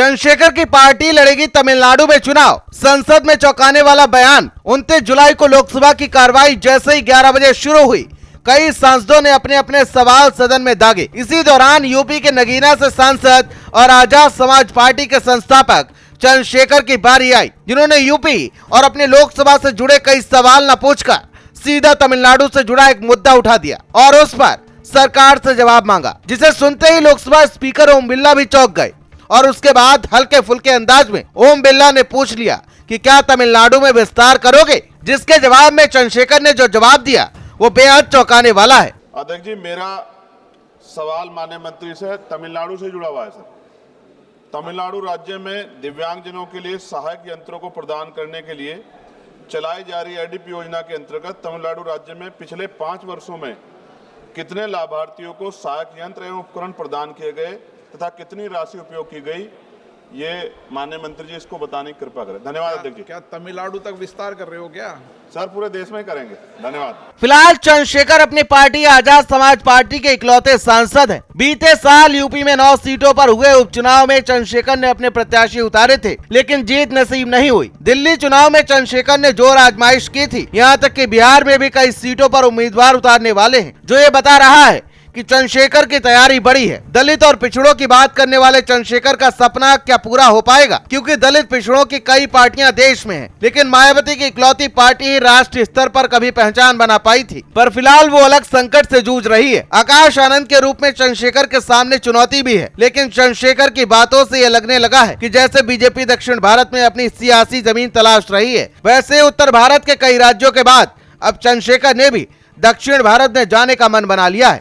चंद्रशेखर की पार्टी लड़ेगी तमिलनाडु में चुनाव, संसद में चौंकाने वाला बयान। 29 जुलाई को लोकसभा की कार्रवाई जैसे ही 11 बजे शुरू हुई, कई सांसदों ने अपने अपने सवाल सदन में दागे। इसी दौरान यूपी के नगीना से सांसद और आजाद समाज पार्टी के संस्थापक चंद्रशेखर की बारी आई, जिन्होंने यूपी और अपने लोकसभा से जुड़े कई सवाल न पूछकर सीधा तमिलनाडु से जुड़ा एक मुद्दा उठा दिया और उस पर सरकार से जवाब मांगा, जिसे सुनते ही लोकसभा स्पीकर ओम बिरला भी चौंक गए। और उसके बाद हल्के फुल्के अंदाज में ओम बिरला ने पूछ लिया कि क्या तमिलनाडु में विस्तार करोगे, जिसके जवाब में चंद्रशेखर ने जो जवाब दिया वो बेहद चौंकाने वाला है। अध्यक्ष जी, मेरा सवाल माननीय मंत्री से तमिलनाडु से जुड़ा हुआ है। सर, तमिलनाडु राज्य में दिव्यांगजनों के लिए सहायक यंत्रों को प्रदान करने के लिए चलाई जा रही एडीपी योजना के अंतर्गत तमिलनाडु राज्य में पिछले 5 वर्षों में कितने लाभार्थियों को सहायक यंत्र एवं उपकरण प्रदान किए गए तथा कितनी राशि उपयोग की गई, ये माननीय मंत्री जी इसको बताने की कृपा करें। धन्यवाद अध्यक्ष जी। क्या तमिलनाडु तक विस्तार कर रहे हो क्या? सर, पूरे देश में करेंगे। धन्यवाद। फिलहाल चंद्रशेखर अपनी पार्टी आजाद समाज पार्टी के इकलौते सांसद हैं। बीते साल यूपी में 9 सीटों पर हुए उपचुनाव में चंद्रशेखर ने अपने प्रत्याशी उतारे थे, लेकिन जीत नसीब नहीं हुई। दिल्ली चुनाव में चंद्रशेखर ने जोर आजमाइश की थी, यहाँ तक कि बिहार में भी कई सीटों पर उम्मीदवार उतारने वाले हैं, जो ये बता रहा है कि चंद्रशेखर की तैयारी बड़ी है। दलित और पिछड़ों की बात करने वाले चंद्रशेखर का सपना क्या पूरा हो पाएगा, क्योंकि दलित पिछड़ों की कई पार्टियां देश में हैं, लेकिन मायावती की इकलौती पार्टी ही राष्ट्रीय स्तर पर कभी पहचान बना पाई थी। पर फिलहाल वो अलग संकट से जूझ रही है। आकाश आनंद के रूप में चंद्रशेखर के सामने चुनौती भी है, लेकिन चंद्रशेखर की बातों से ये लगने लगा है कि जैसे बीजेपी दक्षिण भारत में अपनी सियासी जमीन तलाश रही है, वैसे उत्तर भारत के कई राज्यों के बाद अब चंद्रशेखर ने भी दक्षिण भारत में जाने का मन बना लिया है।